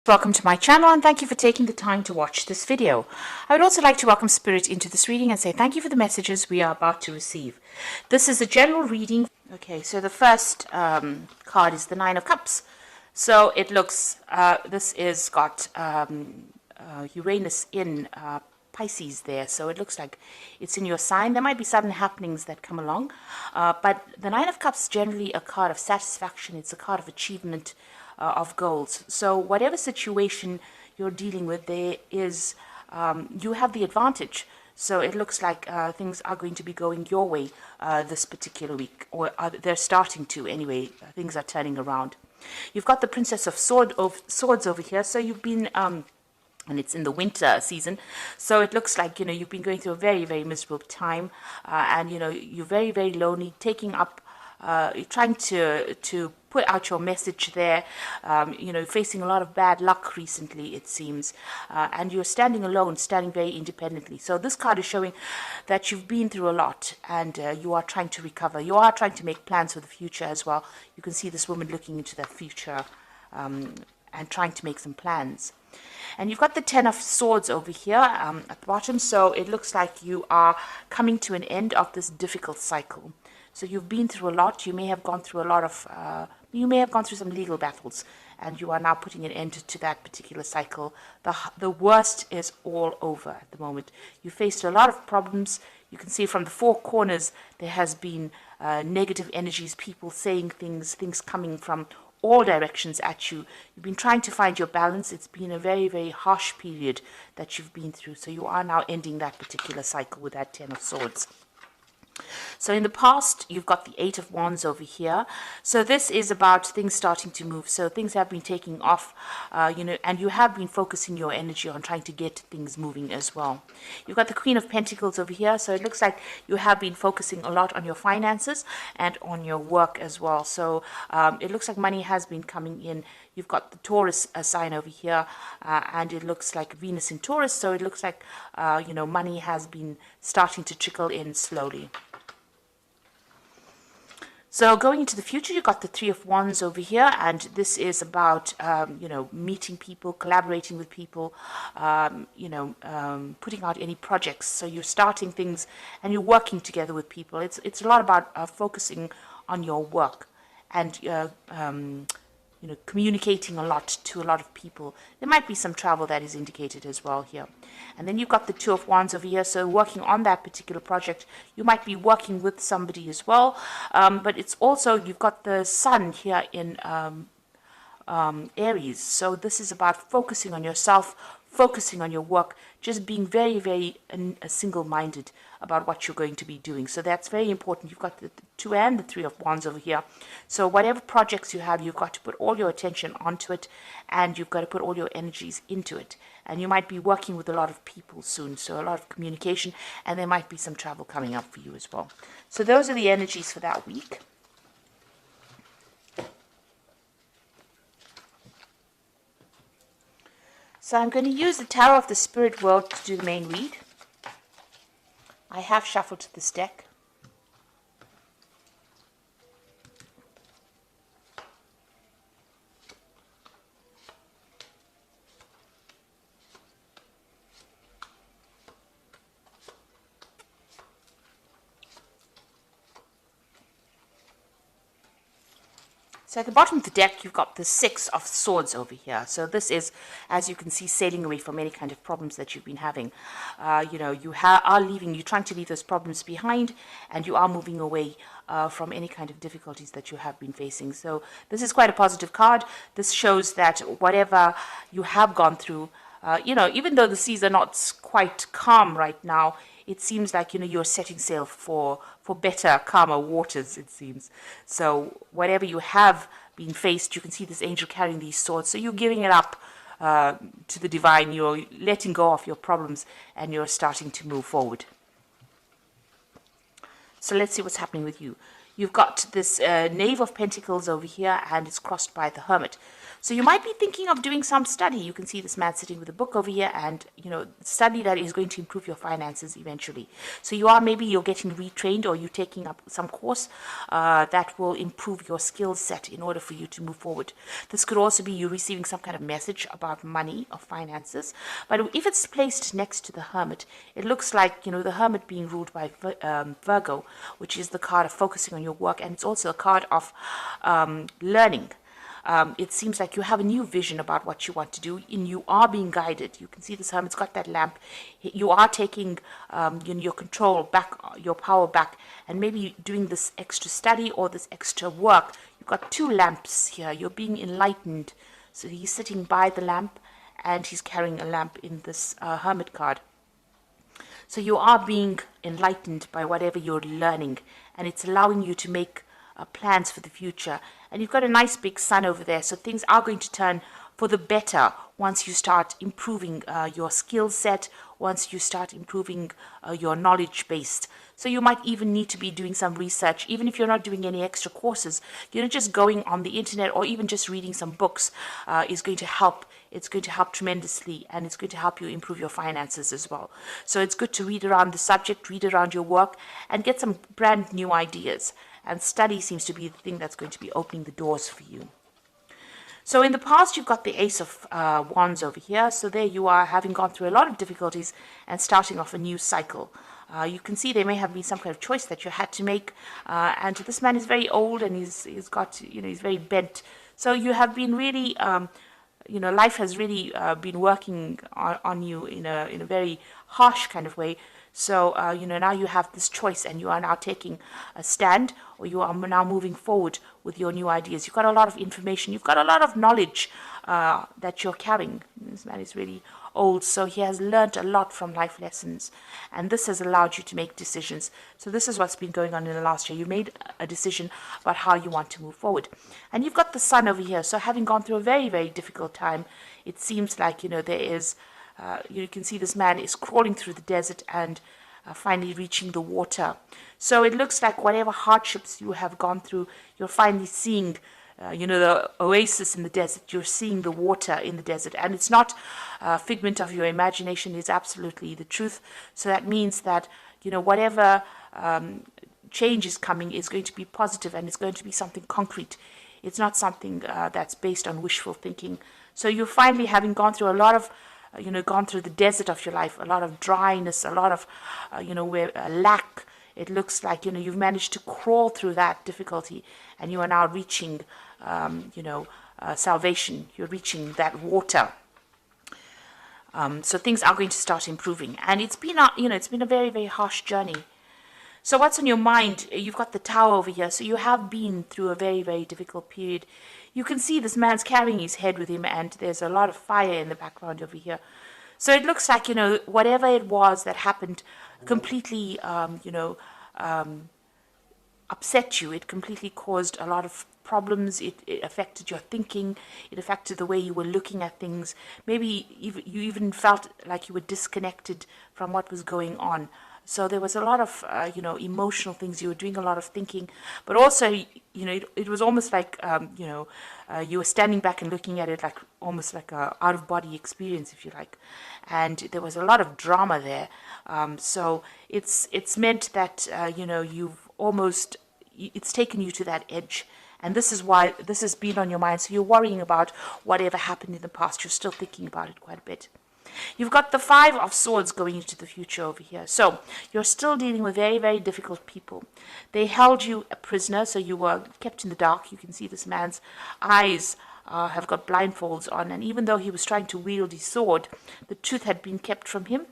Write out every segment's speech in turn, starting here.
Welcome to my channel and thank you for taking the time to watch this video. I would also like to welcome Spirit into this reading and say thank you for the messages we are about to receive. This is a general reading. Okay, so the first card is the Nine of Cups. So it looks, this is got Uranus in Pisces there, so it looks like it's in your sign. There might be sudden happenings that come along, but the Nine of Cups is generally a card of satisfaction. It's a card of achievement, of goals. So whatever situation you're dealing with, there is you have the advantage. So it looks like things are going to be going your way this particular week, or they're starting to anyway. Things are turning around. You've got the Princess of Swords over here. So you've been and it's in the winter season, so it looks like you've been going through a very, very miserable time, and you're very, very lonely, taking up you're trying to put out your message there, facing a lot of bad luck recently, it seems, and you're standing alone, standing very independently. So this card is showing that you've been through a lot, and you are trying to recover. You are trying to make plans for the future as well. You can see this woman looking into the future and trying to make some plans. And you've got the Ten of Swords over here at the bottom, so it looks like you are coming to an end of this difficult cycle. So you've been through a lot. You may have gone through a lot of, you may have gone through some legal battles, and you are now putting an end to that particular cycle. The worst is all over at the moment. You faced a lot of problems. You can see from the four corners there has been negative energies, people saying things coming from all directions at you. You've been trying to find your balance. It's been a very, very harsh period that you've been through. So you are now ending that particular cycle with that Ten of Swords. So in the past, you've got the Eight of Wands over here. So this is about things starting to move. So things have been taking off, and you have been focusing your energy on trying to get things moving as well. You've got the Queen of Pentacles over here. So it looks like you have been focusing a lot on your finances and on your work as well. So it looks like money has been coming in. You've got the Taurus sign over here, and it looks like Venus in Taurus. So it looks like, money has been starting to trickle in slowly. So going into the future, you've got the Three of Wands over here, and this is about, meeting people, collaborating with people, putting out any projects. So you're starting things and you're working together with people. It's a lot about focusing on your work and communicating a lot to a lot of people. There might be some travel that is indicated as well here. And then you've got the Two of Wands over here. So working on that particular project, you might be working with somebody as well. But it's also, you've got the Sun here in Aries. So this is about focusing on yourself, focusing on your work, just being very, very single-minded about what you're going to be doing. So that's very important. You've got the Two and the Three of Wands over here. So whatever projects you have, you've got to put all your attention onto it, and you've got to put all your energies into it. And you might be working with a lot of people soon, so a lot of communication, and there might be some travel coming up for you as well. So those are the energies for that week. So I'm going to use the Tower of the Spirit World to do the main read. I have shuffled this deck. So at the bottom of the deck, you've got the Six of Swords over here. So this is, as you can see, sailing away from any kind of problems that you've been having. You are leaving, you're trying to leave those problems behind, and you are moving away from any kind of difficulties that you have been facing. So this is quite a positive card. This shows that whatever you have gone through, even though the seas are not quite calm right now, it seems like, you're setting sail for better, calmer waters, it seems. So whatever you have been faced, you can see this angel carrying these swords. So you're giving it up to the divine. You're letting go of your problems, and you're starting to move forward. So let's see what's happening with you. You've got this Knave of Pentacles over here, and it's crossed by the Hermit. So you might be thinking of doing some study. You can see this man sitting with a book over here, and study that is going to improve your finances eventually. So you're getting retrained, or you're taking up some course that will improve your skill set in order for you to move forward. This could also be you receiving some kind of message about money or finances. But if it's placed next to the Hermit, it looks like the Hermit being ruled by Virgo, which is the card of focusing on your work, and it's also a card of learning. It seems like you have a new vision about what you want to do, and you are being guided. You can see this Hermit's got that lamp. You are taking your control back, your power back, and maybe doing this extra study or this extra work. You've got two lamps here. You're being enlightened. So he's sitting by the lamp, and he's carrying a lamp in this Hermit card. So you are being enlightened by whatever you're learning, and it's allowing you to make plans for the future. And you've got a nice big sun over there, so things are going to turn for the better once you start improving your skill set, once you start improving your knowledge base. So you might even need to be doing some research, even if you're not doing any extra courses. Just going on the internet or even just reading some books is going to help. It's going to help tremendously, and it's going to help you improve your finances as well. So it's good to read around the subject, read around your work, and get some brand new ideas. And study seems to be the thing that's going to be opening the doors for you. So in the past, you've got the Ace of Wands over here. So there you are, having gone through a lot of difficulties and starting off a new cycle. You can see there may have been some kind of choice that you had to make. And this man is very old, and he's very bent. So you have been really, life has really been working on you in a very harsh kind of way. So, now you have this choice, and you are now taking a stand, or you are now moving forward with your new ideas. You've got a lot of information. You've got a lot of knowledge that you're carrying. This man is really old, so he has learned a lot from life lessons, and this has allowed you to make decisions. So this is what's been going on in the last year. You made a decision about how you want to move forward. And you've got the sun over here. So having gone through a very, very difficult time, it seems like, there is... you can see this man is crawling through the desert and finally reaching the water. So it looks like whatever hardships you have gone through, you're finally seeing, the oasis in the desert. You're seeing the water in the desert. And it's not a figment of your imagination. It's absolutely the truth. So that means that, whatever change is coming is going to be positive, and it's going to be something concrete. It's not something that's based on wishful thinking. So you're finally, having gone through a lot of gone through the desert of your life, a lot of dryness, a lot of, where lack. It looks like, you've managed to crawl through that difficulty, and you are now reaching, salvation. You're reaching that water. So things are going to start improving, and it's been a very, very harsh journey. So what's on your mind? You've got the Tower over here. So you have been through a very, very difficult period. You can see this man's carrying his head with him, and there's a lot of fire in the background over here. So it looks like, whatever it was that happened completely, upset you. It completely caused a lot of problems. It affected your thinking. It affected the way you were looking at things. Maybe you even felt like you were disconnected from what was going on. So there was a lot of, emotional things. You were doing a lot of thinking, but also, it was almost like, you were standing back and looking at it like almost like a out-of-body experience, if you like. And there was a lot of drama there. So it's meant that, it's taken you to that edge. And this is why this has been on your mind. So you're worrying about whatever happened in the past. You're still thinking about it quite a bit. You've got the Five of Swords going into the future over here. So you're still dealing with very, very difficult people. They held you a prisoner, so you were kept in the dark. You can see this man's eyes have got blindfolds on. And even though he was trying to wield his sword, the truth had been kept from him.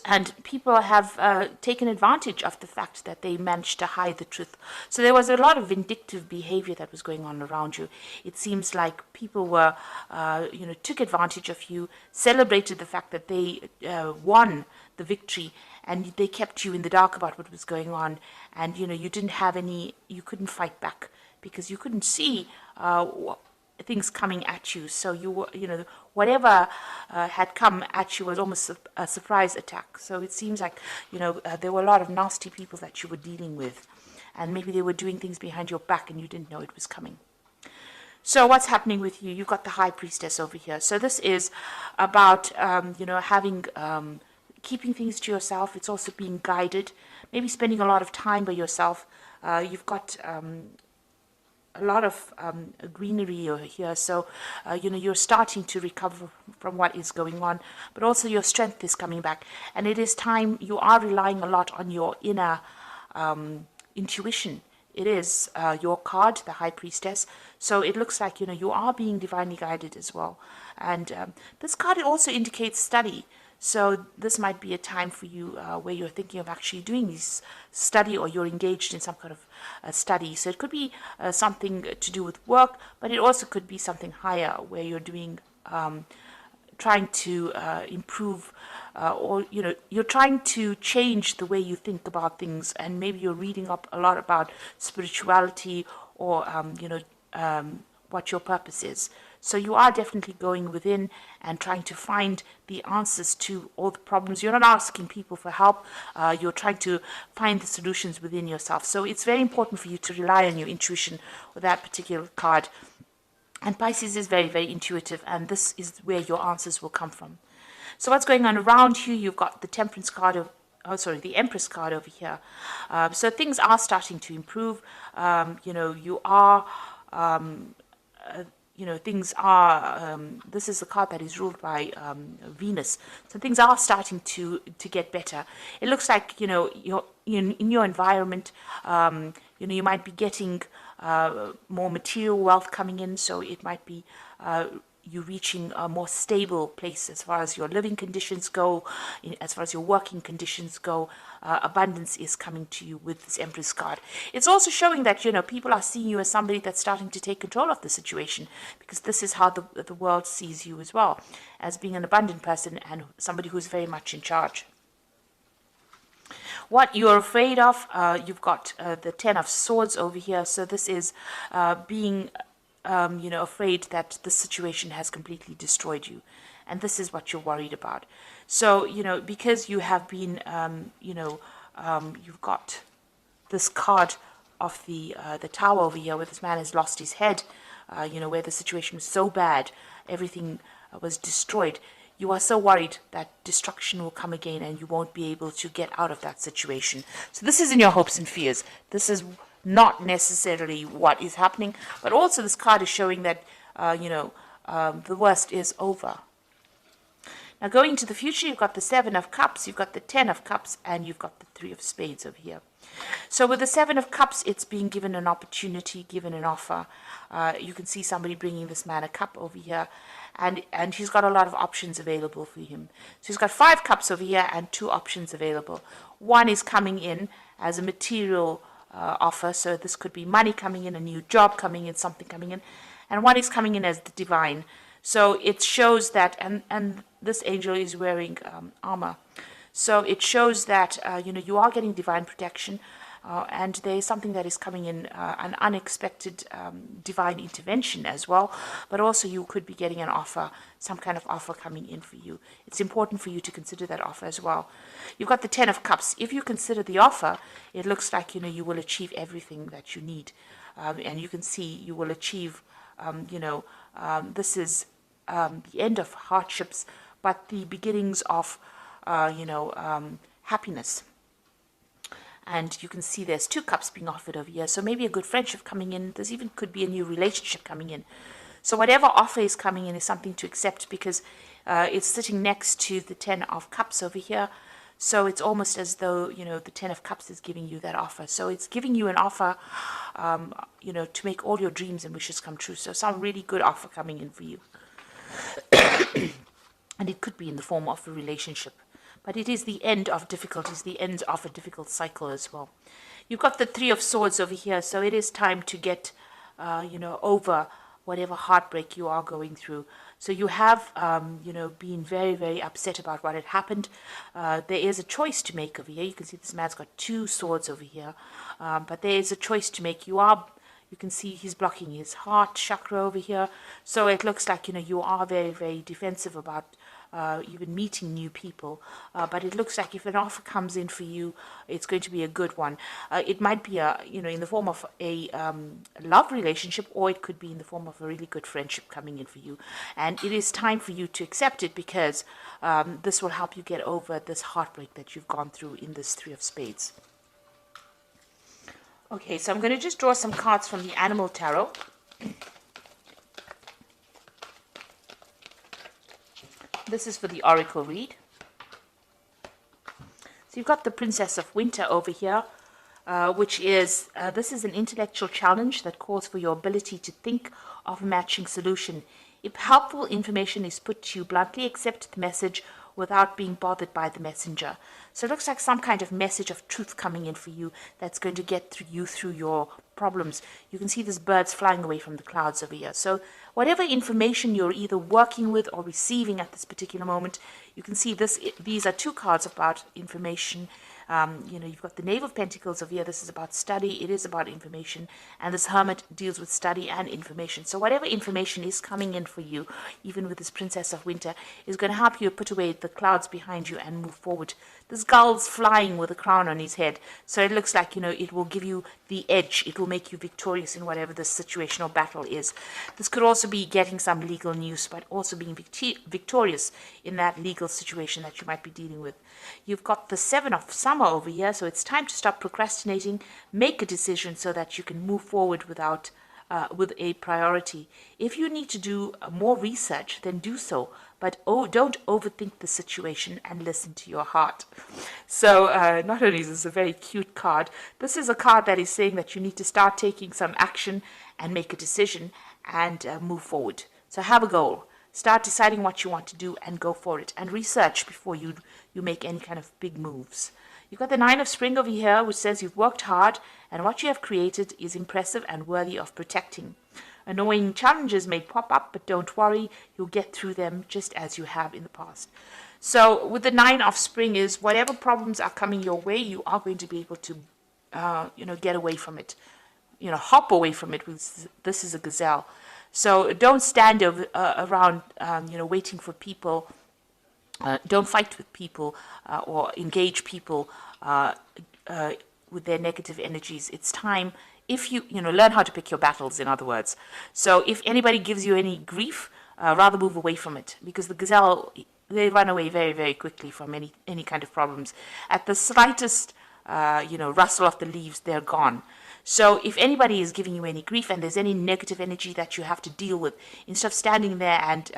And people have taken advantage of the fact that they managed to hide the truth. So there was a lot of vindictive behavior that was going on around you. It seems like people were, took advantage of you, celebrated the fact that they won the victory, and they kept you in the dark about what was going on. And, you couldn't fight back because you couldn't see things coming at you. So you were, whatever had come at you was almost a surprise attack. So it seems like, there were a lot of nasty people that you were dealing with, and maybe they were doing things behind your back and you didn't know it was coming. So what's happening with you? You've got the High Priestess over here. So this is about, having, keeping things to yourself. It's also being guided, maybe spending a lot of time by yourself. You've got a lot of greenery over here, so you're starting to recover from what is going on, but also your strength is coming back, and it is time. You are relying a lot on your inner intuition. It is your card, the High Priestess, so it looks like you are being divinely guided as well. And this card, it also indicates study. So this might be a time for you where you're thinking of actually doing this study, or you're engaged in some kind of study. So it could be something to do with work, but it also could be something higher where you're doing, trying to improve, or you're trying to change the way you think about things, and maybe you're reading up a lot about spirituality, or what your purpose is. So you are definitely going within and trying to find the answers to all the problems. You're not asking people for help. You're trying to find the solutions within yourself. So it's very important for you to rely on your intuition with that particular card. And Pisces is very, very intuitive, and this is where your answers will come from. So what's going on around you? You've got the Temperance card the Empress card over here. So things are starting to improve. You are... things are, this is the card that is ruled by Venus. So things are starting to get better. It looks like, you're in your environment, you might be getting more material wealth coming in. So it might be you reaching a more stable place as far as your living conditions go, as far as your working conditions go. Abundance is coming to you with this Empress card. It's also showing that, people are seeing you as somebody that's starting to take control of the situation, because this is how the world sees you as well, as being an abundant person and somebody who's very much in charge. What you're afraid of, you've got the Ten of Swords over here. So this is being afraid that the situation has completely destroyed you, and this is what you're worried about. So because you have been you've got this card of the Tower over here, where this man has lost his head, where the situation was so bad, everything was destroyed. You are so worried that destruction will come again and you won't be able to get out of that situation. So this is in your hopes and fears. This is not necessarily what is happening, but also this card is showing that the worst is over. Now going to the future, you've got the Seven of Cups, you've got the Ten of Cups, and you've got the Three of Spades over here. So with the Seven of Cups, it's being given an opportunity, given an offer. You can see somebody bringing this man a cup over here, and he's got a lot of options available for him. So he's got 5 cups over here and 2 options available. One is coming in as a material offer, so this could be money coming in, a new job coming in, something coming in, and one is coming in as the divine. So it shows that, and this angel is wearing armor, so it shows that you are getting divine protection, and there is something that is coming in, an unexpected divine intervention as well, but also you could be getting an offer, some kind of offer coming in for you. It's important for you to consider that offer as well. You've got the Ten of Cups. If you consider the offer, it looks like you will achieve everything that you need, and you can see you will achieve this is the end of hardships, but the beginnings of happiness. And you can see there's 2 cups being offered over here. So maybe a good friendship coming in. There's even could be a new relationship coming in. So whatever offer is coming in is something to accept, because it's sitting next to the Ten of Cups over here. So it's almost as though, the Ten of Cups is giving you that offer. So it's giving you an offer, to make all your dreams and wishes come true. So some really good offer coming in for you. And it could be in the form of a relationship. But it is the end of difficulties, the end of a difficult cycle as well. You've got the Three of Swords over here. So it is time to get, over whatever heartbreak you are going through. So you have, been very, very upset about what had happened. There is a choice to make over here. You can see this man's got 2 swords over here. But there is a choice to make. You are You can see he's blocking his heart chakra over here. So it looks like, you are very, very defensive about even meeting new people. But it looks like if an offer comes in for you, it's going to be a good one. It might be in the form of a love relationship, or it could be in the form of a really good friendship coming in for you. And it is time for you to accept it, because this will help you get over this heartbreak that you've gone through in this Three of Spades. Okay, so I'm going to just draw some cards from the Animal Tarot. This is for the Oracle read. So you've got the Princess of Winter over here, which is, this is an intellectual challenge that calls for your ability to think of a matching solution. If helpful information is put to you bluntly, accept the message without being bothered by the messenger. So it looks like some kind of message of truth coming in for you that's going to get through your problems. You can see these birds flying away from the clouds over here. So whatever information you're either working with or receiving at this particular moment, you can see these are two cards about information. You've got the Knave of Pentacles over here. This is about study. It is about information. And this Hermit deals with study and information. So whatever information is coming in for you, even with this Princess of Winter, is going to help you put away the clouds behind you and move forward. This gull's flying with a crown on his head. So it looks like, it will give you the edge. It will make you victorious in whatever the situation or battle is. This could also be getting some legal news, but also being victorious in that legal situation that you might be dealing with. You've got the Seven of Summer over here, so it's time to stop procrastinating, make a decision so that you can move forward with a priority. If you need to do more research, then do so, but don't overthink the situation and listen to your heart. So not only is this a very cute card, this is a card that is saying that you need to start taking some action and make a decision and move forward. So have a goal. Start deciding what you want to do and go for it, and research before you make any kind of big moves. You've got the Nine of Spring over here, which says you've worked hard and what you have created is impressive and worthy of protecting. Annoying challenges may pop up, but don't worry, you'll get through them just as you have in the past. So with the Nine of Spring is whatever problems are coming your way, you are going to be able to get away from it, hop away from it. This is a gazelle. So don't stand around, waiting for people. Don't fight with people or engage people with their negative energies. It's time, if you learn how to pick your battles, in other words. So if anybody gives you any grief, rather move away from it, because the gazelle, they run away very, very quickly from any kind of problems. At the slightest, rustle of the leaves, they're gone. So if anybody is giving you any grief and there's any negative energy that you have to deal with, instead of standing there and,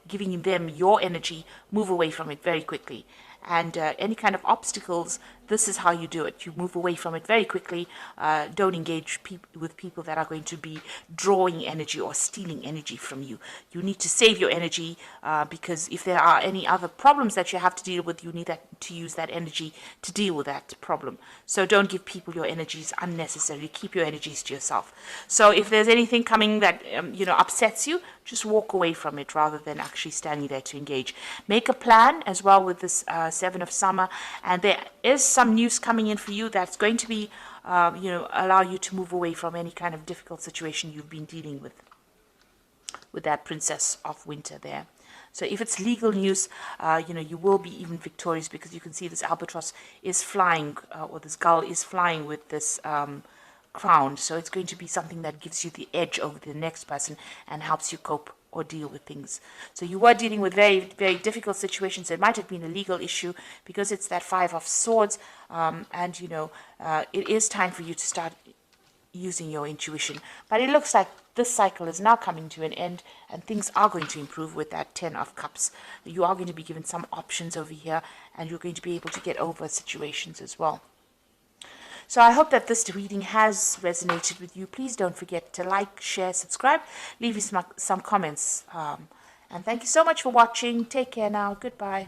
giving them your energy, move away from it very quickly. And any kind of obstacles, this is how you do it. You move away from it very quickly. Don't engage with people that are going to be drawing energy or stealing energy from you. You need to save your energy because if there are any other problems that you have to deal with, you need to use that energy to deal with that problem. So don't give people your energies unnecessarily. Keep your energies to yourself. So if there's anything coming that upsets you, just walk away from it rather than actually standing there to engage. Make a plan as well with this Seven of Summer, and there is some news coming in for you that's going to be, allow you to move away from any kind of difficult situation you've been dealing with that Princess of Winter there. So if it's legal news, you will be even victorious, because you can see this albatross is flying, or this gull is flying with this crown. So it's going to be something that gives you the edge over the next person and helps you cope or deal with things. So you were dealing with very, very difficult situations. It might have been a legal issue because it's that Five of Swords, and it is time for you to start using your intuition. But it looks like this cycle is now coming to an end and things are going to improve with that Ten of Cups. You are going to be given some options over here, and you're going to be able to get over situations as well. So I hope that this reading has resonated with you. Please don't forget to like, share, subscribe, leave me some comments. And thank you so much for watching. Take care now. Goodbye.